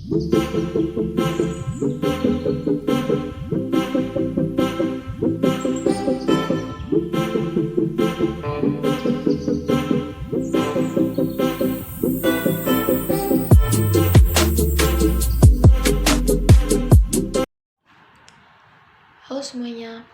Halo semuanya,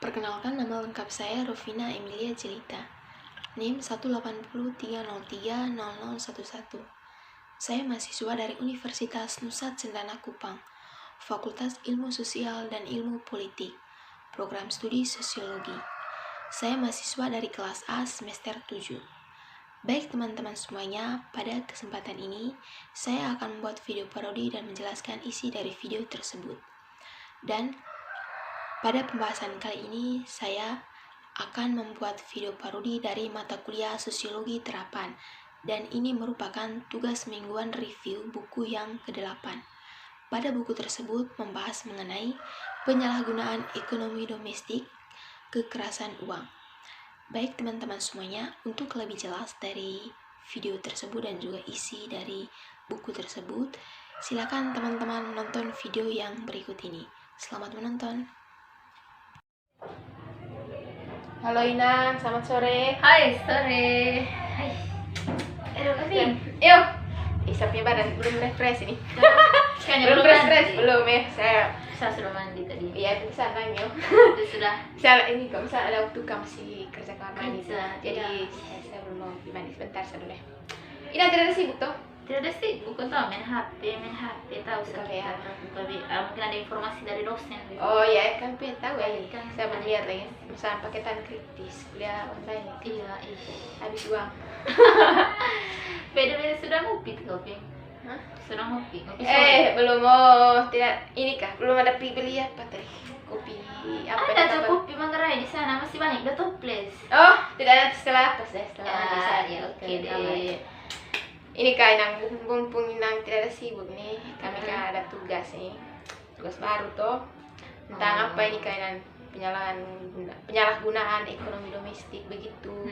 perkenalkan nama lengkap saya Rovina Emilia Jelita, NIM 18030300011. Saya mahasiswa dari Universitas Nusa Cendana Kupang, Fakultas Ilmu Sosial dan Ilmu Politik, Program Studi Sosiologi. Saya mahasiswa dari kelas A semester 7. Baik teman-teman semuanya, pada kesempatan ini saya akan membuat video parodi dan menjelaskan isi dari video tersebut. Dan pada pembahasan kali ini, saya akan membuat video parodi dari mata kuliah Sosiologi Terapan, dan ini merupakan tugas mingguan review buku yang ke-8. Pada buku tersebut membahas mengenai penyalahgunaan ekonomi domestik, kekerasan uang. Baik teman-teman semuanya, untuk lebih jelas dari video tersebut dan juga isi dari buku tersebut, silakan teman-teman menonton video yang berikut ini. Selamat menonton. Halo Inang, selamat sore. Hai, sore. Hai. Kevin. Yuk. Isapnya badan belum refresh ini. Kayaknya Belum refresh belum ya. Saya sudah mandi tadi. Iya bisa nanya. Itu sudah. Saya ini kalau misalnya ada waktu kamu masih kerja kamar mandi. Kerja, Jadi iya. saya belum mau mandi sebentar saya dulu ya. Inang tidak ada sibuk toh? Tidak ada sih, bukan tahu main HP tahu Buka sekitar. Mungkin ada informasi dari dosen. Oh ya, kan pengen tahu ya. Kan. Saya melihat lagi misalnya paketan kritis kuliah online. Iya, Habis uang. PDB sudah ngopi tuh, Kevin. Hah? Sudah ngopi sore. Belum mau tidak ini kah? Belum ada beli apa tadi? Kopi apa? Ada tuh kopi Manggarai di sana, masih banyak. Udah toples. Oh, tidak ada setelah atas deh, setelah Ya, bisa. ya, oke deh. Ini kak Inang, mumpung Inang tidak ada sibuk nih, kami kan ada tugas nih, tugas baru toh tentang apa ini kak Inang, penyalahgunaan ekonomi domestik begitu.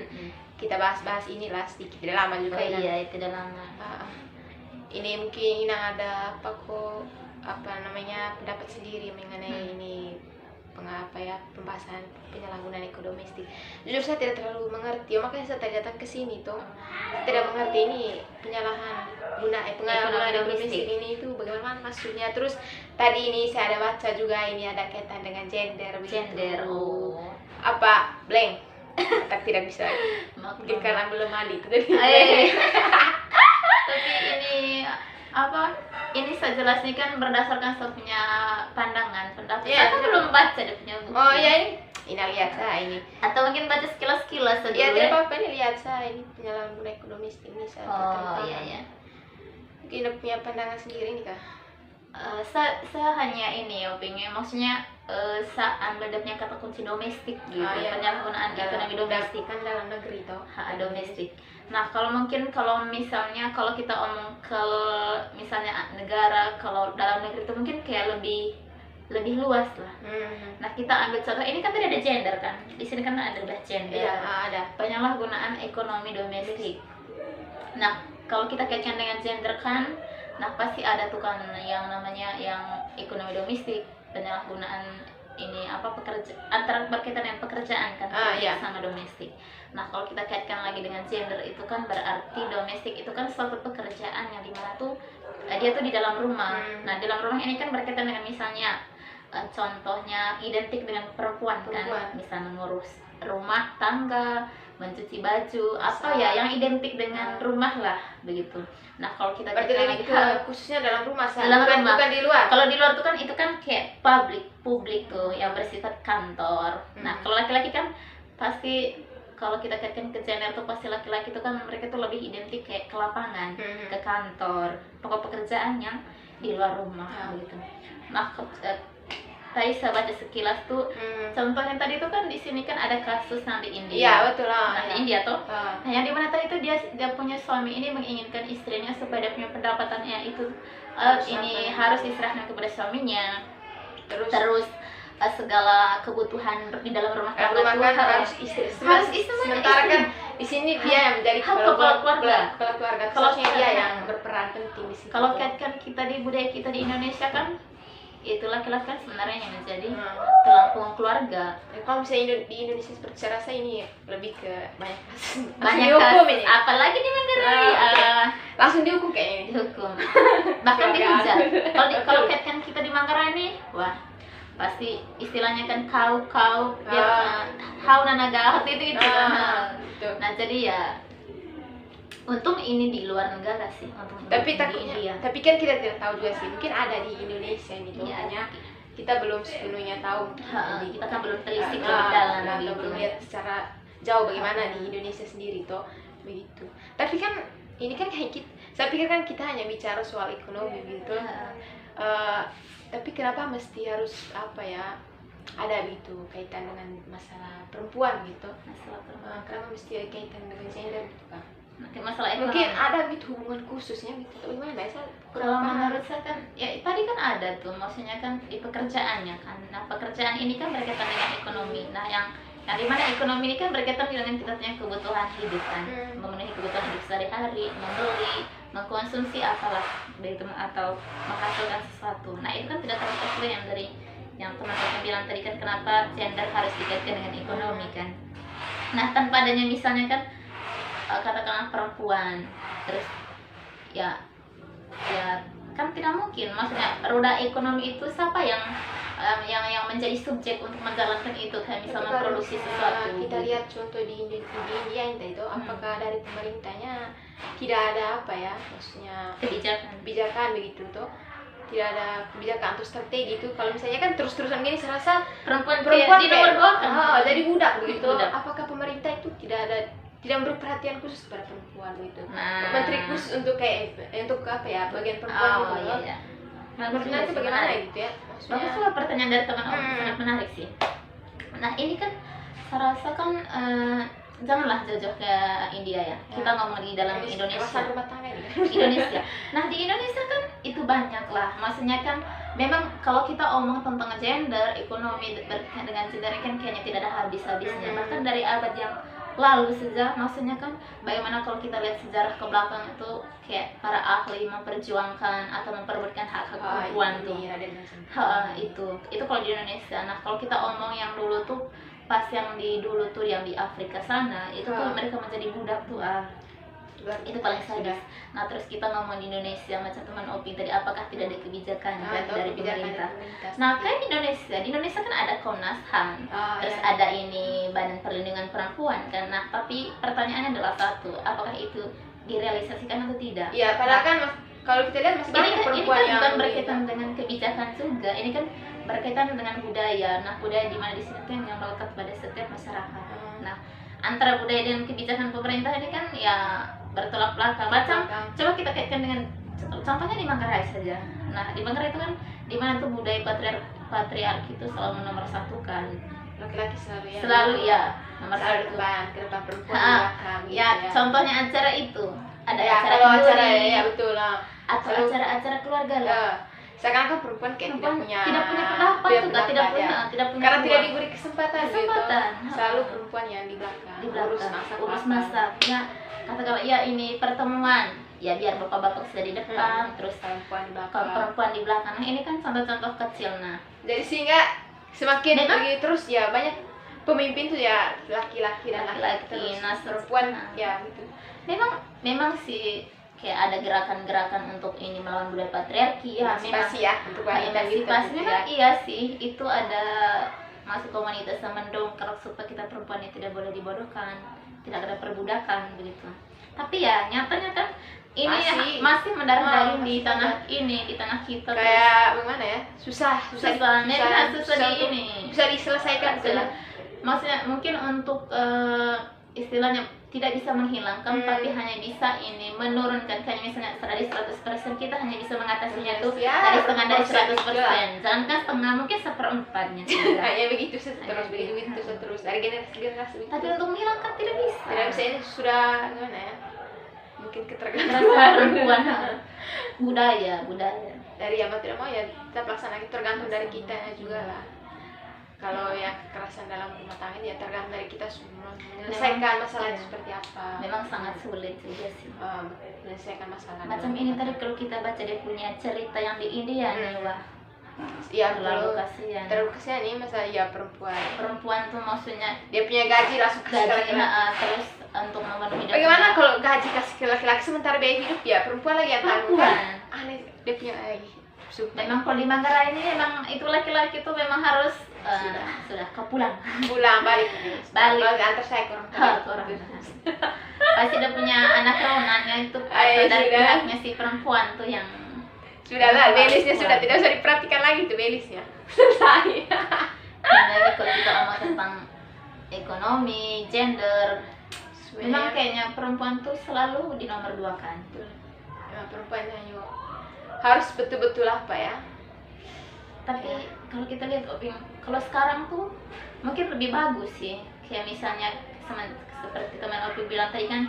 Kita bahas-bahas inilah sedikit, tidak lama juga. Oh Inang. iya, tidak lama. Ini mungkin Inang ada apa namanya pendapat sendiri mengenai ini pembahasan penyalahgunaan ekonomi domestik. Jujur saya tidak terlalu mengerti, makanya saya tadi datang ke sini tuh. Saya tidak mengerti ini penyalahgunaan ekonomi domestik ini itu bagaimana maksudnya. Terus tadi ini saya ada baca juga ini ada kaitan dengan gender begitu. Gender. Oh. Apa blank? Tak tidak bisa. Mungkin karena belum mandi. Tapi ini apa? Ini saya jelasnya kan berdasarkan saya punya pandangan, pendapat. Iya, Saya belum baca dia punya buku. oh ya ini lihat saya ini. Atau mungkin baca sekilas-sekilas saja. Ya tidak apa-apa ini lihat saya ini penyalahgunaan ekonomi domestik ini saya Oh tertarik. iya. Mungkin ada punya pandangan sendiri nih kak. Saya hanya ini ya, pengen maksudnya saya ambil dia punya kata kunci domestik gitu, Iya. penyalahgunaan ekonomi domestik. Kan dalam negeri toh. Domestik. Nah, kalau misalnya kalau kita omong ke misalnya negara, kalau dalam negeri itu mungkin kayak lebih luas lah. Nah, kita ambil contoh ini kan tadi ada gender kan. Di sini kan ada gender. Iya ada. Penyalahgunaan ekonomi domestik. Nah, kalau kita kaitkan dengan gender kan, nah pasti ada tuh kan yang namanya yang ekonomi domestik, penyalahgunaan ini antara berkaitan dengan pekerjaan kan, Iya. sama domestik. Nah, kalau kita kaitkan lagi dengan gender itu kan berarti domestik itu kan suatu pekerjaan yang dimana tuh dia tuh di dalam rumah. Nah, di dalam rumah ini kan berkaitan dengan misalnya contohnya identik dengan perempuan kan, misalnya mengurus rumah tangga, mencuci baju, atau ya yang identik dengan rumah lah begitu. Nah, kalau kita Berarti lagi khususnya dalam rumah bukan di luar. Kalau di luar tuh kan itu kan kayak publik tuh yang bersifat kantor. Nah, kalau laki-laki kan pasti kalau kita kaitkan ke gender tuh pasti laki-laki tuh kan mereka tuh lebih identik kayak ke lapangan, ke kantor, pokok pekerjaan yang di luar rumah begitu. Nah, tadi saya baca sekilas tuh contohnya tadi tuh kan di sini kan ada kasus yang di India. Iya betul lah. Nah, di India tuh. Nah, yang dimana tadi itu dia punya suami ini menginginkan istrinya supaya dia punya pendapatannya itu harus diserahkan kepada suaminya. Terus segala kebutuhan di dalam rumah tangga rumah tuh kan harus istri. harus istri. Sementara kan di sini dia yang menjadi kepala keluarga. Kepala keluarga. Kalau Seharusnya dia yang berperan penting di situ. Kalau kan kita di budaya kita di Indonesia kan itu laki-laki kan sebenarnya yang menjadi tulang punggung keluarga. Kalau misalnya di Indonesia seperti saya rasa ini lebih ke banyak kasus. Banyak dihukum kasus, ini. apalagi di Manggarai Langsung dihukum kayaknya ini. dihukum, bahkan dihujat. Kalau kan kita di Manggarai nih, wah pasti istilahnya kan kau hau nanaga itu Gitu. Nah jadi ya untung ini di luar negara sih, untung Tapi di takutnya, India. tapi kan kita tidak tahu juga sih. Mungkin ada di Indonesia gitu. Iya. Hanya kita belum sepenuhnya tahu. Kita kan belum telisik lebih Nah, dalam atau gitu. belum lihat secara jauh bagaimana di Indonesia sendiri toh begitu. Tapi kan ini kan kayak kita, saya pikir kan kita hanya bicara soal ekonomi gitu. Tapi kenapa mesti harus apa ya ada gitu kaitan dengan masalah perempuan gitu? Masalah perempuan. Kenapa mesti ada kaitan dengan gender gitu kan? Masalah Mungkin ekonomi. ada gitu hubungan khususnya gitu. Atau gimana? Saya Kalau kurang paham. menurut saya kan, ya tadi kan ada tuh, maksudnya kan di pekerjaannya kan. Nah pekerjaan ini kan berkaitan dengan ekonomi. Nah yang dimana ekonomi ini kan berkaitan dengan kita punya kebutuhan hidup kan, memenuhi kebutuhan hidup sehari-hari, membeli, mengkonsumsi apalah begitu atau menghasilkan sesuatu. Nah itu kan tidak terlepas juga yang dari yang teman-teman bilang tadi kan kenapa gender harus dikaitkan dengan ekonomi kan. Nah tanpa adanya misalnya kan katakanlah perempuan terus ya kan tidak mungkin, maksudnya roda ekonomi itu siapa yang menjadi subjek untuk menjalankan itu kayak misalnya Kalau memproduksi sesuatu. kita lihat contoh di India itu apakah dari pemerintahnya tidak ada apa ya maksudnya kebijakan begitu tuh, tidak ada kebijakan atau strategi itu. Kalau misalnya kan terus-terusan gini saya rasa perempuan di nomor dua jadi budak begitu. Budak. Apakah pemerintah itu tidak memberi perhatian khusus pada perempuan begitu? Nah. Menteri khusus untuk kayak untuk apa ya bagian perempuan gitu. Iya. Menurutnya itu bagaimana gitu ya? Bagus lah pertanyaan dari teman sangat menarik sih. Nah ini kan saya rasa kan janganlah jauh-jauh ke India ya. Kita ngomong di dalam Indonesia. Rumah tangga ini. Indonesia. Nah di Indonesia kan itu banyak lah. Maksudnya kan memang kalau kita omong tentang gender, ekonomi berkaitan dengan gender kan kayaknya tidak ada habis-habisnya. Bahkan dari abad yang lalu saja, maksudnya kan bagaimana kalau kita lihat sejarah ke belakang itu kayak para ahli memperjuangkan atau memperebutkan hak-hak perempuan tuh. Itu kalau di Indonesia. Nah kalau kita omong yang dulu tuh pas yang di dulu tuh yang di Afrika sana itu tuh mereka menjadi budak tuh itu paling sadis. Nah terus kita ngomong di Indonesia macam teman Opi tadi, apakah tidak ada kebijakan dari pemerintah? Nah kan di Indonesia kan ada Komnas HAM, terus ada ini Badan Perlindungan Perempuan kan. Nah tapi pertanyaannya adalah satu, apakah itu direalisasikan atau tidak? Iya, padahal kan kalau kita lihat masih banyak perempuan ini kan yang bukan berkaitan dengan kebijakan juga, ini kan berkaitan dengan budaya. Nah budaya di mana di sini tuh yang melekat pada setiap masyarakat. Nah antara budaya dan kebijakan pemerintah ini kan ya bertolak belakang. Coba kita kaitkan dengan contohnya di Manggarai saja. Nah di Manggarai itu kan di mana tuh budaya patriarki itu selalu menomorsatukan. Laki-laki selalu ya nomor satu. Ke depan perempuan di belakang. Gitu ya. Contohnya acara itu ada ya, acara kalau acara ya betul lah. Atau acara-acara keluarga lah. Sekarang kan perempuan kayak tidak punya pendapat juga, tidak punya karena tidak diberi kesempatan. Gitu. Selalu perempuan yang di belakang urus masak ya, katakanlah ya ini pertemuan ya biar bapak-bapak sudah di depan, terus perempuan di belakang. Nah ini kan contoh-contoh kecil. Nah jadi sehingga semakin begitu terus ya banyak pemimpin tuh ya laki-laki dan laki-laki. Nah perempuan ya gitu. Memang sih kayak ada gerakan-gerakan untuk ini melawan budaya patriarki ya, memang ya untuk wanita emansipasi memang iya sih, itu ada masuk komunitas yang mendongkrak supaya kita perempuan ini tidak boleh dibodohkan, tidak ada perbudakan begitu. Tapi ya nyatanya kan ini masih mendarah-daging di tanah ini, di tanah kita. Kayak bagaimana ya? Susah diselesaikan. Maksudnya mungkin untuk istilahnya tidak bisa menghilangkan, tapi hanya bisa ini menurunkan. Kayak misalnya dari 100% kita hanya bisa mengatasinya tuh dari setengah dari 100%. Jangankan setengah, mungkin seperempatnya. Ya begitu terus dari generasi. Tapi untuk menghilangkan tidak bisa. Tidak bisa, ini sudah gimana ya? Mungkin ketergantungan perempuan. budaya dari yang tidak mau ya kita pelaksanakan, tergantung dari kita juga lah. Kalau yang kekerasan dalam rumah tangga ya tergantung dari kita semua menyelesaikan masalah itu seperti apa. Memang sangat sulit juga sih. Menyelesaikan masalah. Macam ini tadi kalau kita baca dia punya cerita yang di India nih, wah. Ya Terlalu kasihan. Terlalu kasihan nih masa ya perempuan tuh maksudnya dia punya gaji langsung kasih gaji laki-laki. terus untuk memenuhi Bagaimana kalau gaji kasih ke laki-laki sementara biaya hidup ya perempuan lagi yang tanggung kan? Aneh dia punya memang kalau di Manggarai ini memang itu laki-laki tuh memang harus sudah pulang balik antar saya ke orang tua. Pasti udah punya anak ronannya itu atau dari pihaknya si perempuan tuh yang sudahlah belisnya sudah tidak usah diperhatikan lagi tuh belisnya selesai. Lagi kalau kita ngomong tentang ekonomi, gender, memang kayaknya perempuan tuh selalu di nomor 2 kan. Memang perempuan hanya harus betul-betul apa ya. Tapi kalau kita lihat kalau sekarang tuh mungkin lebih bagus sih. Kayak misalnya seperti teman Opi bilang tadi kan,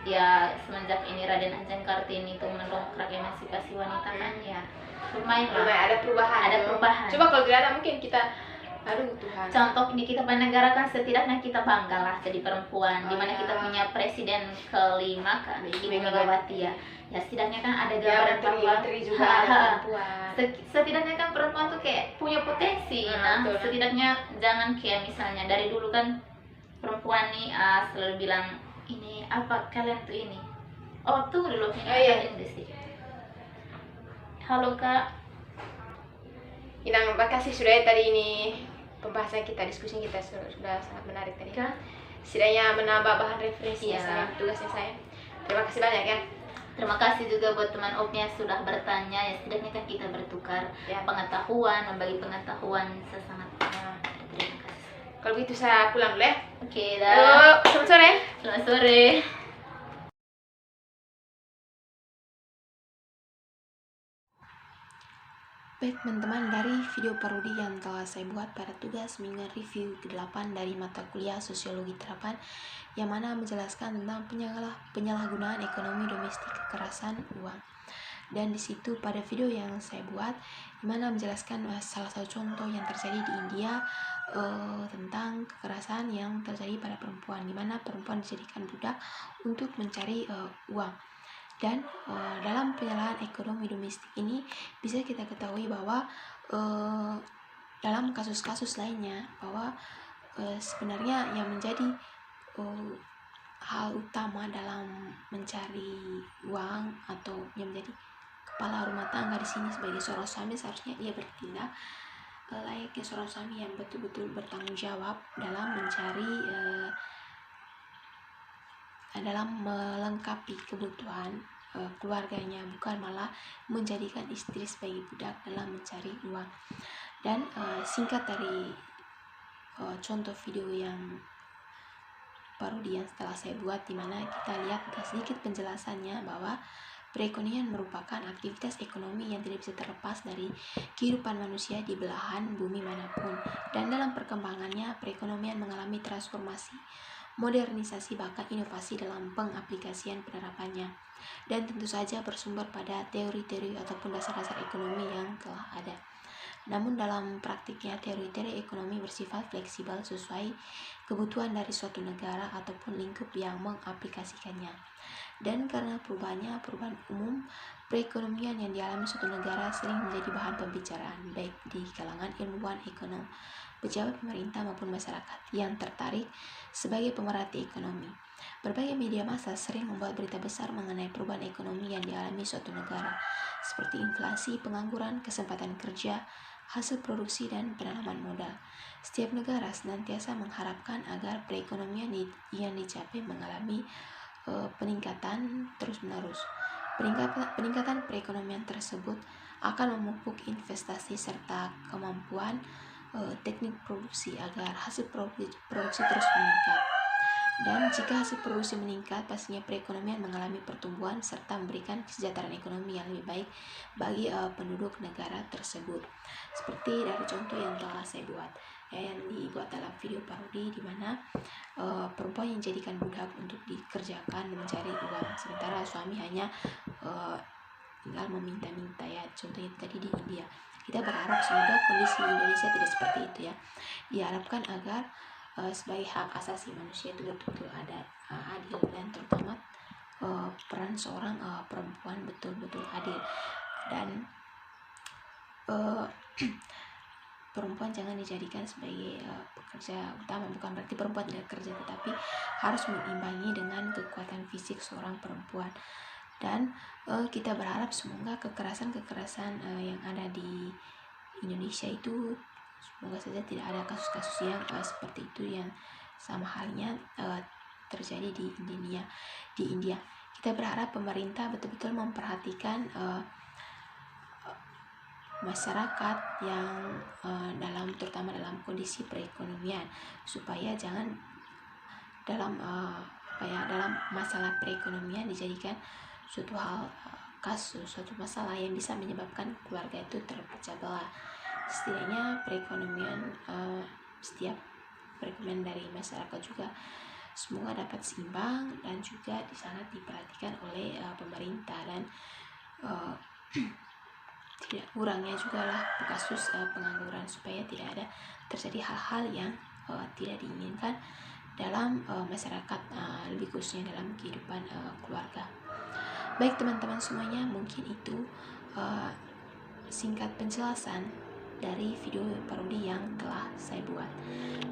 ya semenjak ini Raden Ajeng Kartini itu mendongkrak emansipasi wanita kan, ya lumayan ada perubahan. Coba kalau tidak ada mungkin kita aduh Tuhan. Contoh di kita negara kan setidaknya kita bangga lah jadi perempuan, dimana kita punya presiden kelima kan, Ibu Megawati ya. Ya setidaknya kan ada gambaran bahwa juga ada perempuan. Setidaknya kan perempuan tuh kayak punya potensi. Nah, setidaknya jangan kayak misalnya dari dulu kan perempuan nih selalu bilang ini apa kalian tuh ini. Oh tuh dulu punya Inggris sih. Halo Kak. Terima kasih sudah tadi ini pembahasan kita, diskusi kita sudah sangat menarik tadi. Setidaknya menambah bahan referensi saya, tugasnya saya. Terima kasih banyak ya. Terima kasih juga buat teman Op yang sudah bertanya, ya setidaknya kan kita bertukar pengetahuan, membagi pengetahuan sesangat. Terima kasih. Kalau begitu saya pulang dulu ya. Oke, dah. Selamat sore. Selamat sore. Baik teman-teman, dari video parodi yang telah saya buat pada tugas minggu review ke-8 dari mata kuliah Sosiologi Terapan, yang mana menjelaskan tentang penyalahgunaan ekonomi domestik kekerasan uang. Dan di situ pada video yang saya buat, di mana menjelaskan salah satu contoh yang terjadi di India tentang kekerasan yang terjadi pada perempuan, di mana perempuan dijadikan budak untuk mencari uang. Dan dalam penyalahan ekonomi domestik ini bisa kita ketahui bahwa dalam kasus-kasus lainnya bahwa sebenarnya yang menjadi hal utama dalam mencari uang atau yang menjadi kepala rumah tangga di sini sebagai seorang suami, seharusnya dia bertindak layaknya seorang suami yang betul-betul bertanggung jawab dalam mencari dalam melengkapi kebutuhan keluarganya, bukan malah menjadikan istri sebagai budak dalam mencari uang. Dan singkat dari contoh video yang parodi yang setelah saya buat, dimana kita lihat sedikit penjelasannya bahwa perekonomian merupakan aktivitas ekonomi yang tidak bisa terlepas dari kehidupan manusia di belahan bumi manapun, dan dalam perkembangannya perekonomian mengalami transformasi, modernisasi bahkan inovasi dalam pengaplikasian penerapannya, dan tentu saja bersumber pada teori-teori ataupun dasar-dasar ekonomi yang telah ada. Namun dalam praktiknya teori-teori ekonomi bersifat fleksibel sesuai kebutuhan dari suatu negara ataupun lingkup yang mengaplikasikannya. Dan karena perubahan umum perekonomian yang dialami suatu negara sering menjadi bahan pembicaraan baik di kalangan ilmuwan ekonom, pejabat pemerintah maupun masyarakat yang tertarik sebagai pemerhati ekonomi. Berbagai media massa sering membuat berita besar mengenai perubahan ekonomi yang dialami suatu negara, seperti inflasi, pengangguran, kesempatan kerja, hasil produksi, dan penanaman modal. Setiap negara senantiasa mengharapkan agar perekonomian yang dicapai mengalami peningkatan terus-menerus. Peningkatan perekonomian tersebut akan memupuk investasi serta kemampuan teknik produksi agar hasil produksi terus meningkat. Dan jika hasil produksi meningkat, pastinya perekonomian mengalami pertumbuhan serta memberikan kesejahteraan ekonomi yang lebih baik bagi penduduk negara tersebut. Seperti dari contoh yang telah saya buat, yang dibuat dalam video parodi, di mana perempuan yang dijadikan budak untuk dikerjakan mencari uang, sementara suami hanya tinggal meminta-minta, ya contohnya tadi di India. Kita berharap semoga kondisi Indonesia tidak seperti itu ya. Diharapkan agar sebagai hak asasi manusia itu betul-betul ada adil, dan terutama peran seorang perempuan betul-betul adil, dan perempuan jangan dijadikan sebagai pekerja utama. Bukan berarti perempuan tidak kerja, tetapi harus mengimbangi dengan kekuatan fisik seorang perempuan. Dan kita berharap semoga kekerasan yang ada di Indonesia itu semoga saja tidak ada kasus-kasus yang seperti itu yang sama halnya terjadi di India. Kita berharap pemerintah betul-betul memperhatikan masyarakat yang terutama dalam kondisi perekonomian, supaya jangan dalam masalah perekonomian dijadikan suatu hal suatu masalah yang bisa menyebabkan keluarga itu terpecah belah. Setidaknya setiap perekonomian dari masyarakat juga semoga dapat seimbang, dan juga di sana diperhatikan oleh pemerintah, dan tidak kurangnya juga lah kasus pengangguran, supaya tidak ada terjadi hal-hal yang tidak diinginkan dalam masyarakat, lebih khususnya dalam kehidupan keluarga. Baik teman-teman semuanya, mungkin itu singkat penjelasan dari video parodi yang telah saya buat.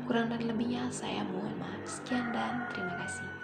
Kurang dan lebihnya saya mohon maaf. Sekian dan terima kasih.